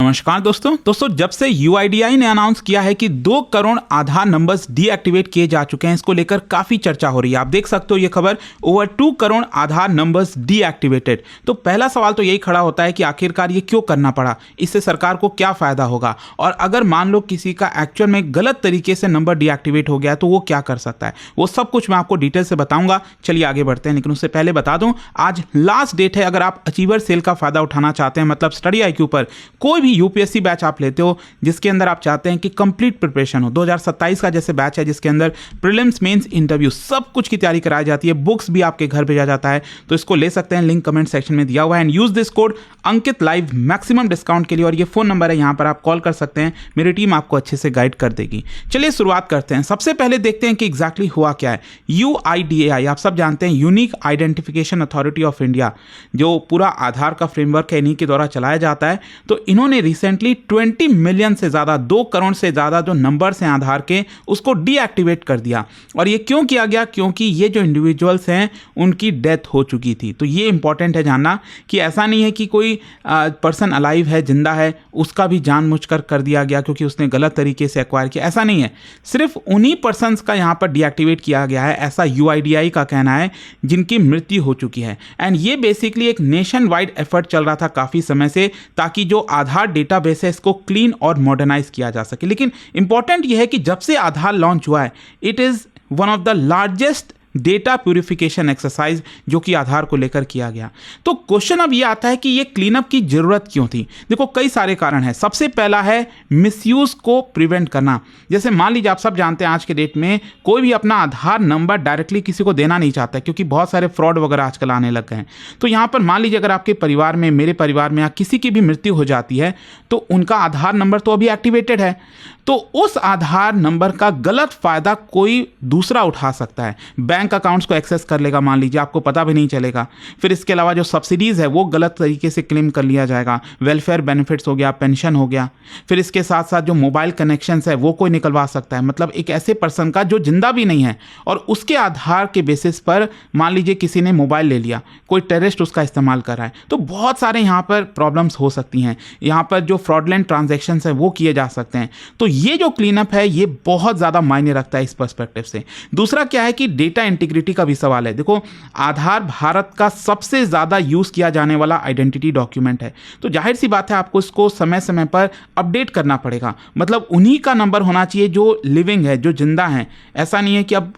नमस्कार दोस्तों जब से यूआईडीआई ने अनाउंस किया है कि 2 करोड़ आधार नंबर्स डीएक्टिवेट किए जा चुके हैं, इसको लेकर काफी चर्चा हो रही है। आप देख सकते हो ये खबर, ओवर 2 करोड़ आधार नंबर्स डीएक्टिवेटेड। तो पहला सवाल तो यही खड़ा होता है कि आखिरकार ये क्यों करना पड़ा, इससे सरकार को क्या फायदा होगा, और अगर मान लो किसी का एक्चुअल में गलत तरीके से नंबर डीएक्टिवेट हो गया तो वो क्या कर सकता है, वो सब कुछ मैं आपको डिटेल से बताऊंगा। चलिए आगे बढ़ते हैं, लेकिन उससे पहले बता दूं आज लास्ट डेट है। अगर आप अचीवर सेल का फायदा उठाना चाहते हैं, मतलब स्टडी आईक्यू पर कोई भी यूपीएससी बैच आप लेते हो जिसके अंदर आप चाहते हैं कि कंप्लीट प्रिपरेशन हो, 2027 का जैसे बैच है जिसके अंदर प्रीलिम्स मेंस इंटरव्यू सब कुछ की तैयारी कराई जाती है, बुक्स भी आपके घर भेजा जाता है, तो इसको ले सकते हैं। लिंक कमेंट सेक्शन में दिया हुआ है। And use this code Ankit live maximum discount के लिए, और ये फोन नंबर है, यहां पर आप कॉल कर सकते हैं, मेरी टीम आपको अच्छे से गाइड कर देगी। चलिए शुरुआत करते हैं। सबसे पहले देखते हैं कि एग्जैक्टली हुआ क्या है। यूआईडीएआई आप सब जानते हैं, unique identification authority of India, जो पूरा आधार का फ्रेमवर्क है, इन्हीं के द्वारा चलाया जाता है। तो इन्होंने रिसेंटली 20 मिलियन से ज़्यादा, 2 करोड़ से ज़्यादा जो नंबर्स हैं आधार के, उसको डीएक्टिवेट कर दिया। और ये क्यों किया गया? क्योंकि ये जो इंडिविजुअल्स हैं उनकी डेथ हो चुकी थी। तो ये इंपॉर्टेंट है जानना कि ऐसा नहीं है कि कोई पर्सन अलाइव है, जिंदा है, उसका भी जानबूझकर कर दिया गया क्योंकि उसने गलत तरीके से एक्वायर किया, ऐसा नहीं है। सिर्फ उन्हीं पर्सन्स का यहाँ पर डीएक्टिवेट किया गया है, ऐसा यूआईडीआई का कहना है, जिनकी मृत्यु हो चुकी है। एंड ये बेसिकली एक नेशन वाइड एफर्ट चल रहा था काफ़ी समय से, ताकि जो आधार डेटाबेस है इसको क्लीन और मॉडर्नाइज किया जा सके। लेकिन इंपॉर्टेंट यह है कि जब से आधार लॉन्च हुआ है, it is one of the largest data purification exercise जो कि आधार को लेकर किया गया। तो क्वेश्चन अब ये आता है कि ये क्लीनअप की जरूरत क्यों थी? देखो कई सारे कारण हैं। सबसे पहला है मिसयूज को प्रिवेंट करना। जैसे मान लीजिए, आप सब जानते हैं आज के डेट में कोई भी अपना आधार नंबर डायरेक्टली किसी को देना नहीं चाहता है, क्योंकि बहुत सारे फ्रॉड वगैरह आजकल आने लग गए हैं। तो यहाँ पर मान लीजिए अगर आपके परिवार में, मेरे परिवार में या किसी की भी मृत्यु हो जाती है, तो उनका आधार नंबर तो अभी एक्टिवेटेड है, तो उस आधार नंबर का गलत फायदा कोई दूसरा उठा सकता है। बैंक अकाउंट्स को एक्सेस कर लेगा, मान लीजिए, आपको पता भी नहीं चलेगा। फिर इसके अलावा जो सब्सिडीज़ है वो गलत तरीके से क्लेम कर लिया जाएगा। वेलफेयर बेनिफिट्स हो गया, पेंशन हो गया। फिर इसके साथ साथ जो मोबाइल कनेक्शंस है वो कोई निकलवा सकता है, मतलब एक ऐसे पर्सन का जो जिंदा भी नहीं है, और उसके आधार के बेसिस पर मान लीजिए किसी ने मोबाइल ले लिया, कोई टेररिस्ट उसका इस्तेमाल कर रहा है, तो बहुत सारे यहाँ पर प्रॉब्लम्स हो सकती हैं। यहाँ पर जो फ्रॉडलेंट ट्रांजैक्शंस है वो किए जा सकते हैं। तो ये जो क्लीनअप है ये बहुत ज़्यादा मायने रखता है इस पर्सपेक्टिव से। दूसरा क्या है कि डेटा इंटीग्रिटी का भी सवाल है। देखो, आधार भारत का सबसे ज़्यादा यूज़ किया जाने वाला आइडेंटिटी डॉक्यूमेंट है, तो जाहिर सी बात है आपको इसको समय समय पर अपडेट करना पड़ेगा। मतलब उन्हीं का नंबर होना चाहिए जो लिविंग है, जो जिंदा है। ऐसा नहीं है कि अब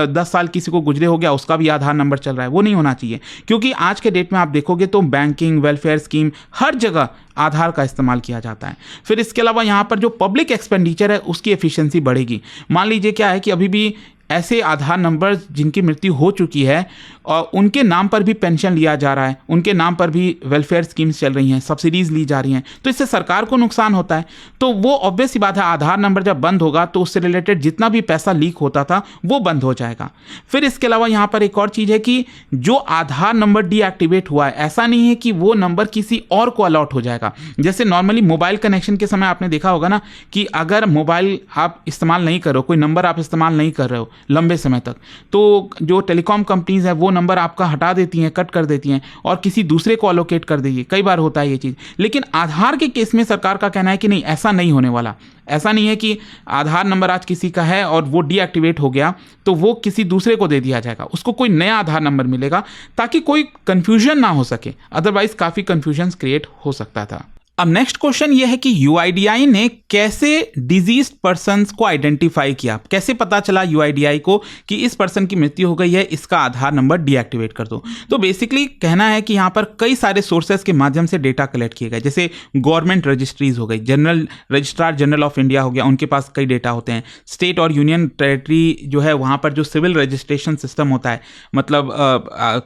10 साल किसी को गुजरे हो गया उसका भी आधार नंबर चल रहा है, वो नहीं होना चाहिए। क्योंकि आज के डेट में आप देखोगे तो बैंकिंग, वेलफेयर स्कीम, हर जगह आधार का इस्तेमाल किया जाता है। फिर इसके अलावा यहाँ पर जो पब्लिक एक्सपेंडिचर है उसकी एफिशिएंसी बढ़ेगी। मान लीजिए क्या है कि अभी भी ऐसे आधार नंबर जिनकी मृत्यु हो चुकी है और उनके नाम पर भी पेंशन लिया जा रहा है, उनके नाम पर भी वेलफेयर स्कीम्स चल रही हैं, सब्सिडीज़ ली जा रही हैं, तो इससे सरकार को नुकसान होता है। तो वो ऑब्वियस सी बात है, आधार नंबर जब बंद होगा तो उससे रिलेटेड जितना भी पैसा लीक होता था वो बंद हो जाएगा। फिर इसके अलावा यहाँ पर एक और चीज़ है कि जो आधार नंबर डीएक्टिवेट हुआ है, ऐसा नहीं है कि वो नंबर किसी और को अलॉट हो जाएगा। जैसे नॉर्मली मोबाइल कनेक्शन के समय आपने देखा होगा ना कि अगर मोबाइल आप इस्तेमाल नहीं कर रहे हो, कोई नंबर आप इस्तेमाल नहीं कर रहे हो लंबे समय तक, तो जो टेलीकॉम कंपनीज है वो नंबर आपका हटा देती हैं, कट कर देती हैं और किसी दूसरे को अलोकेट कर देगी। कई बार होता है ये चीज़। लेकिन आधार के केस में सरकार का कहना है कि नहीं, ऐसा नहीं होने वाला। ऐसा नहीं है कि आधार नंबर आज किसी का है और वो डीएक्टिवेट हो गया तो वो किसी दूसरे को दे दिया जाएगा, उसको कोई नया आधार नंबर मिलेगा, ताकि कोई कंफ्यूजन ना हो सके। अदरवाइज काफ़ी कंफ्यूजन क्रिएट हो सकता था। अब नेक्स्ट क्वेश्चन ये है कि यूआईडीआई ने कैसे डिजीज्ड पर्सन्स को आइडेंटिफाई किया, कैसे पता चला यूआईडीआई को कि इस पर्सन की मृत्यु हो गई है, इसका आधार नंबर डीएक्टिवेट कर दो। तो बेसिकली कहना है कि यहाँ पर कई सारे सोर्सेज के माध्यम से डेटा कलेक्ट किए गए, जैसे गवर्नमेंट रजिस्ट्रीज हो गई, general registrar general of India हो गया, उनके पास कई डेटा होते हैं। स्टेट और यूनियन टेरेटरी जो है वहाँ पर जो सिविल रजिस्ट्रेशन सिस्टम होता है, मतलब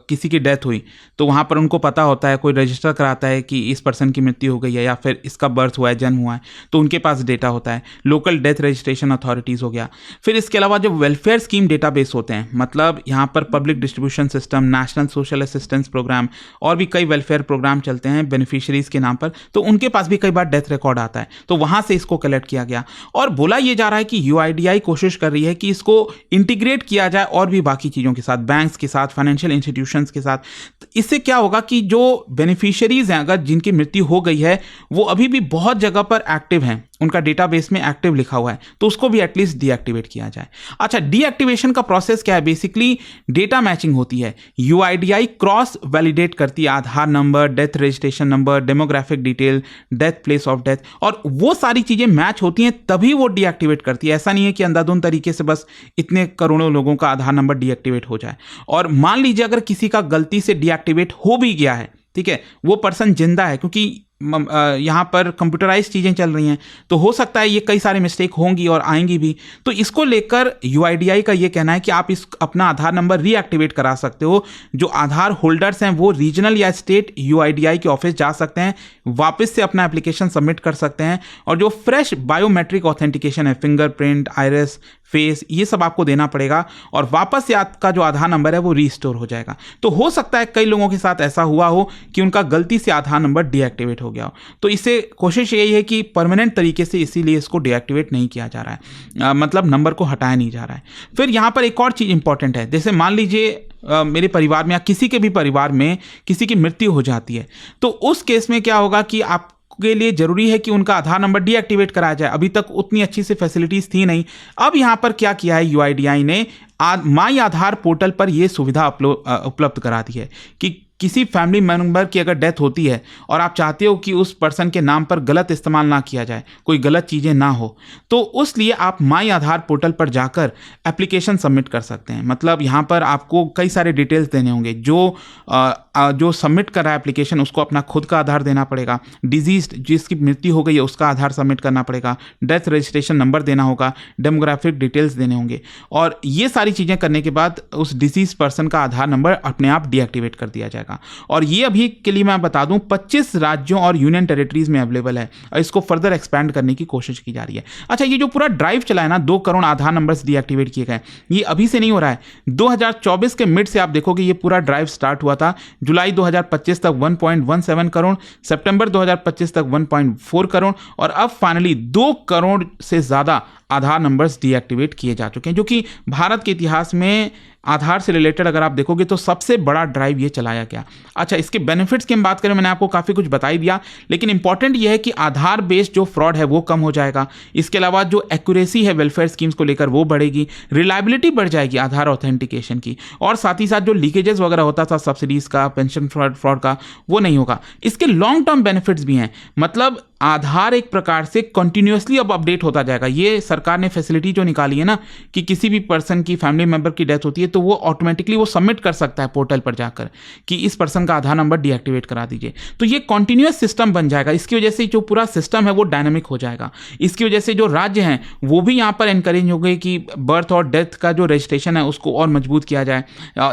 किसी की डेथ हुई तो वहाँ पर उनको पता होता है, कोई रजिस्टर कराता है कि इस पर्सन की मृत्यु हो गई है या फिर इसका बर्थ हुआ है, जन्म हुआ है, तो उनके पास डेटा होता है। लोकल डेथ रजिस्ट्रेशन अथॉरिटीज़ हो गया। फिर इसके अलावा जो वेलफेयर स्कीम डेटाबेस होते हैं, मतलब यहाँ पर public distribution system, national social assistance programme और भी कई वेलफेयर प्रोग्राम चलते हैं बेनिफिशियरीज के नाम पर, तो उनके पास भी कई बार डेथ रिकॉर्ड आता है, तो वहाँ से इसको कलेक्ट किया गया। और बोला ये जा रहा है कि यूआईडीआई कोशिश कर रही है कि इसको इंटीग्रेट किया जाए और भी बाकी चीज़ों के साथ, बैंक्स के साथ, फाइनेंशियल इंस्टीट्यूशंस के साथ। इससे क्या होगा कि जो बेनिफिशियरीज हैं अगर जिनकी मृत्यु हो गई है वो अभी भी बहुत जगह पर एक्टिव हैं, उनका डेटाबेस में एक्टिव लिखा हुआ है, तो उसको भी एटलीस्ट डीएक्टिवेट किया जाए। अच्छा, डीएक्टिवेशन का प्रोसेस क्या है? बेसिकली डेटा मैचिंग होती है। यूआईडीआई क्रॉस वैलिडेट करती है Aadhaar number, death registration number, demographic detail, death place of death, और वो सारी चीजें मैच होती हैं तभी वो डीएक्टिवेट करती है। ऐसा नहीं है कि अंधाधुंध तरीके से बस इतने करोड़ों लोगों का आधार नंबर डीएक्टिवेट हो जाए। और मान लीजिए अगर किसी का गलती से डीएक्टिवेट हो भी गया है, ठीक है, वो पर्सन जिंदा है, क्योंकि यहाँ पर कंप्यूटराइज चीज़ें चल रही हैं, तो हो सकता है ये कई सारे मिस्टेक होंगी और आएंगी भी। तो इसको लेकर यूआईडीआई का ये कहना है कि आप इस अपना आधार नंबर रीएक्टिवेट करा सकते हो। जो आधार होल्डर्स हैं वो रीजनल या स्टेट यूआईडीआई के ऑफिस जा सकते हैं, वापस से अपना एप्लीकेशन सबमिट कर सकते हैं, और जो फ्रेश बायोमेट्रिक ऑथेंटिकेशन है, फिंगरप्रिंट, आइरिस, फेस, ये सब आपको देना पड़ेगा, और वापस से आपका जो आधार नंबर है वो रीस्टोर हो जाएगा। तो हो सकता है कई लोगों के साथ ऐसा हुआ हो कि उनका गलती से आधार नंबर डीएक्टिवेट हो गया हो, तो इससे कोशिश यही है कि परमानेंट तरीके से इसीलिए इसको डीएक्टिवेट नहीं किया जा रहा है, मतलब नंबर को हटाया नहीं जा रहा है। फिर यहाँ पर एक और चीज़ इंपॉर्टेंट है, जैसे मान लीजिए मेरे परिवार में या किसी के भी परिवार में किसी की मृत्यु हो जाती है, तो उस केस में क्या होगा कि आप के लिए जरूरी है कि उनका आधार नंबर डीएक्टिवेट कराया जाए। अभी तक उतनी अच्छी से फैसिलिटीज थी नहीं। अब यहां पर क्या किया है यूआईडीआई ने, माई आधार पोर्टल पर यह सुविधा उपलब्ध करा दी है कि किसी फैमिली मेंबर की अगर डेथ होती है और आप चाहते हो कि उस पर्सन के नाम पर गलत इस्तेमाल ना किया जाए, कोई गलत चीज़ें ना हो, तो उस लिए आप माई आधार पोर्टल पर जाकर एप्लीकेशन सबमिट कर सकते हैं। मतलब यहाँ पर आपको कई सारे डिटेल्स देने होंगे। जो सबमिट कर रहा है एप्लीकेशन, उसको अपना खुद का आधार देना पड़ेगा, डिजीज्ड जिसकी मृत्यु हो गई है उसका आधार सबमिट करना पड़ेगा, डेथ रजिस्ट्रेशन नंबर देना होगा, डेमोग्राफिक डिटेल्स देने होंगे, और ये सारी चीज़ें करने के बाद उस डिजीज पर्सन का आधार नंबर अपने आप डीएक्टिवेट कर दिया जाएगा। और ये अभी के लिए मैं बता दूं 25 राज्यों और यूनियन टेरिटरीज में अवेलेबल है, और इसको फर्दर एक्सपैंड करने की कोशिश की जा रही है। अच्छा, ये जो पूरा ड्राइव चला है ना, 2 करोड़ आधार नंबर्स डीएक्टिवेट किए गए, ये अभी से नहीं हो रहा है। 2024 के मिड से आप देखोगे ये पूरा ड्राइव स्टार्ट हुआ था। जुलाई 2025 तक 1.17 करोड़, सितंबर 2025 तक 1.4 करोड़, और अब फाइनली 2 करोड़ से ज्यादा आधार नंबर्स डीएक्टिवेट किए जा चुके हैं, जो कि भारत के इतिहास में आधार से रिलेटेड अगर आप देखोगे तो सबसे बड़ा ड्राइव ये चलाया गया। अच्छा, इसके बेनिफिट्स की हम बात करें, मैंने आपको काफ़ी कुछ बता ही दिया, लेकिन इंपॉर्टेंट ये है कि आधार बेस्ड जो फ्रॉड है वो कम हो जाएगा। इसके अलावा जो एक्यूरेसी है वेलफेयर स्कीम्स को लेकर वो बढ़ेगी, रिलायबिलिटी बढ़ जाएगी आधार ऑथेंटिकेशन की, और साथ ही साथ जो लीकेजेस वगैरह होता था सब्सिडीज़ का, पेंशन फ्रॉड का, वो नहीं होगा। इसके लॉन्ग टर्म बेनिफिट्स भी हैं, मतलब आधार एक प्रकार से कंटिन्यूअसली अब अपडेट होता जाएगा। ये सरकार ने फैसिलिटी जो निकाली है ना कि किसी भी पर्सन की फैमिली मेंबर की डेथ होती है तो वो ऑटोमेटिकली वो सबमिट कर सकता है पोर्टल पर जाकर कि इस पर्सन का आधार नंबर डीएक्टिवेट करा दीजिए। तो ये कंटिन्यूअस सिस्टम बन जाएगा। इसकी वजह से जो पूरा सिस्टम है वो डायनामिक हो जाएगा। इसकी वजह से जो राज्य हैं वो भी यहाँ पर एनकरेज हो गए कि बर्थ और डेथ का जो रजिस्ट्रेशन है उसको और मजबूत किया जाए,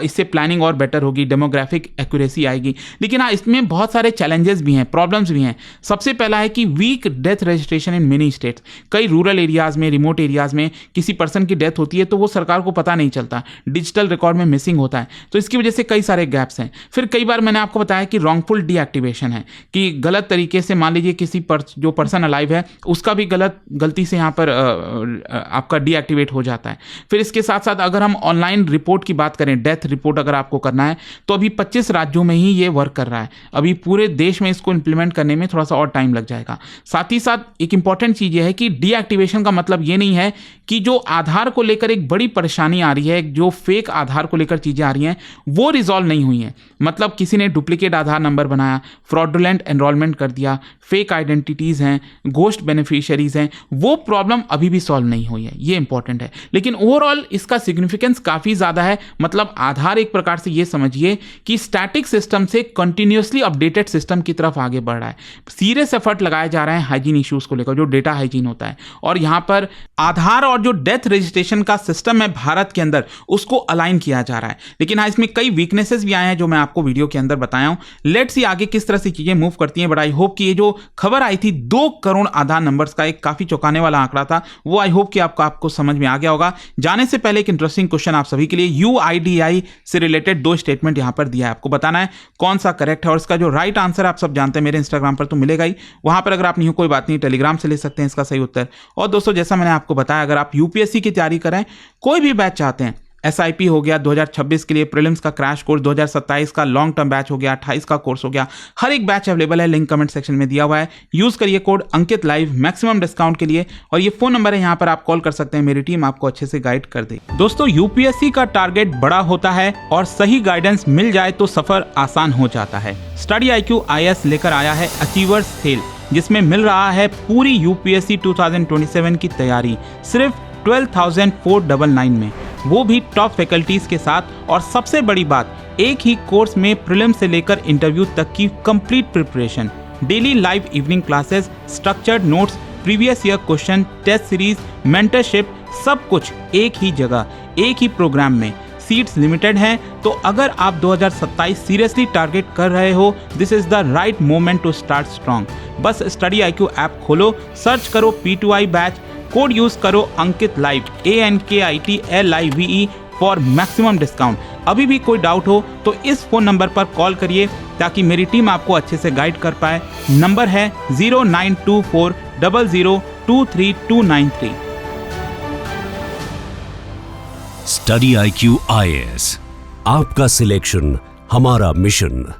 इससे प्लानिंग और बेटर होगी, डेमोग्राफिक एक्यूरेसी आएगी। लेकिन हाँ, इसमें बहुत सारे चैलेंजेस भी हैं, प्रॉब्लम्स भी हैं। सबसे पहला है कि weak death registration in many states. कई रूरल एरियाज में, रिमोट एरियाज में किसी पर्सन की डेथ होती है तो वो सरकार को पता नहीं चलता, डिजिटल रिकॉर्ड में मिसिंग होता है, तो इसकी वजह से कई सारे गैप्स हैं। फिर कई बार मैंने आपको बताया कि रॉन्गफुल डीएक्टिवेशन है कि गलत तरीके से, मान लीजिए किसी जो पर्सन अलाइव है उसका भी गलती से यहाँ पर आपका डीएक्टिवेट हो जाता है। फिर इसके साथ साथ अगर हम ऑनलाइन रिपोर्ट की बात करें, डेथ रिपोर्ट अगर आपको करना है तो अभी 25 राज्यों में ही ये वर्क कर रहा है। अभी पूरे देश में इसको इंप्लीमेंट करने में थोड़ा सा और टाइम लग जाएगा। साथ ही साथ एक इंपॉर्टेंट चीज ये है कि डीएक्टिवेशन का मतलब ये नहीं है कि जो आधार को लेकर एक बड़ी परेशानी आ रही है, जो फेक आधार को लेकर चीजें आ रही हैं वो रिजॉल्व नहीं हुई हैं। मतलब किसी ने डुप्लीकेट आधार नंबर बनाया, फ्रॉडुलेंट एनरोलमेंट कर दिया, फेक आइडेंटिटीज हैं, घोस्ट बेनिफिशियरीज हैं, वो प्रॉब्लम अभी भी सॉल्व नहीं हुई है। ये इंपॉर्टेंट है। लेकिन ओवरऑल इसका सिग्निफिकेंस काफी ज्यादा है। मतलब आधार एक प्रकार से ये समझिए कि स्टैटिक सिस्टम से कंटिन्यूअसली अपडेटेड सिस्टम की तरफ आगे बढ़ रहा है। सीरियस एफर्ट लगाए जा रहे हैं हाइजीन इश्यूज को लेकर, जो डेटा हाइजीन होता है, और यहाँ पर आधार और जो डेथ रजिस्ट्रेशन का सिस्टम है भारत के अंदर उसको अलाइन किया जा रहा है। लेकिन हाँ, इसमें कई वीकनेसेस भी आए हैं जो मैं आपको वीडियो के अंदर बताया हूं। लेट्स सी आगे किस तरह से चीजें मूव करती हैं। बट आई होप कि ये जो खबर आई थी 2 करोड़ आधार नंबर्स का, एक काफी चौंकाने वाला आंकड़ा था, वो आई होप कि आपको समझ में आ गया होगा। जाने से पहले एक इंटरेस्टिंग क्वेश्चन आप सभी के लिए, यूआईडीआई से रिलेटेड 2 स्टेटमेंट यहां पर दिया है, आपको बताना है कौन सा करेक्ट है, और इसका जो राइट आंसर आप सब जानते हैं मेरे इंस्टाग्राम पर तो मिलेगा ही, वहां पर अगर आप नहीं हो कोई बात नहीं, टेलीग्राम से ले सकते हैं इसका सही उत्तर। और दोस्तों, जैसा मैंने आपको बताया, अगर आप यूपीएससी की तैयारी करें, कोई भी बैच चाहते हैं, SIP हो गया 2026 के लिए, प्रीलिम्स का क्रैश कोर्स 2027 का लॉन्ग टर्म बैच हो गया, 28 का कोर्स हो गया। हर एक बैच अवेलेबल है, लिंक कमेंट सेक्शन में दिया हुआ है। यूज करिए कोड अंकित लाइव मैक्सिमम डिस्काउंट के लिए, और ये फोन नंबर है, यहाँ पर आप कॉल कर सकते हैं, मेरी टीम आपको अच्छे से गाइड कर देगी। दोस्तों, यूपीएससी का टारगेट बड़ा होता है और सही गाइडेंस मिल जाए तो सफर आसान हो जाता है। स्टडी IQ IAS लेकर आया है अचीवर्स सेल, जिसमें मिल रहा है पूरी यूपीएससी 2027 की तैयारी सिर्फ 12,499 में, वो भी टॉप फैकल्टीज के साथ। और सबसे बड़ी बात, एक ही कोर्स में प्रीलिम से लेकर इंटरव्यू तक की complete preparation, daily live evening classes, structured notes, previous year question, test series, mentorship, सब कुछ एक ही जगह, एक ही प्रोग्राम में। सीट्स लिमिटेड हैं, तो अगर आप 2027 सीरियसली टारगेट कर रहे हो, this is the right moment to start strong. बस स्टडी IQ ऐप खोलो, सर्च करो P2I बैच, कोड यूज करो Ankit live ANKITLIVE for maximum discount. अभी भी कोई डाउट हो तो इस फोन नंबर पर कॉल करिए, ताकि मेरी टीम आपको अच्छे से गाइड कर पाए। नंबर है 092400232993। स्टडी IQ IAS, आपका सिलेक्शन हमारा मिशन।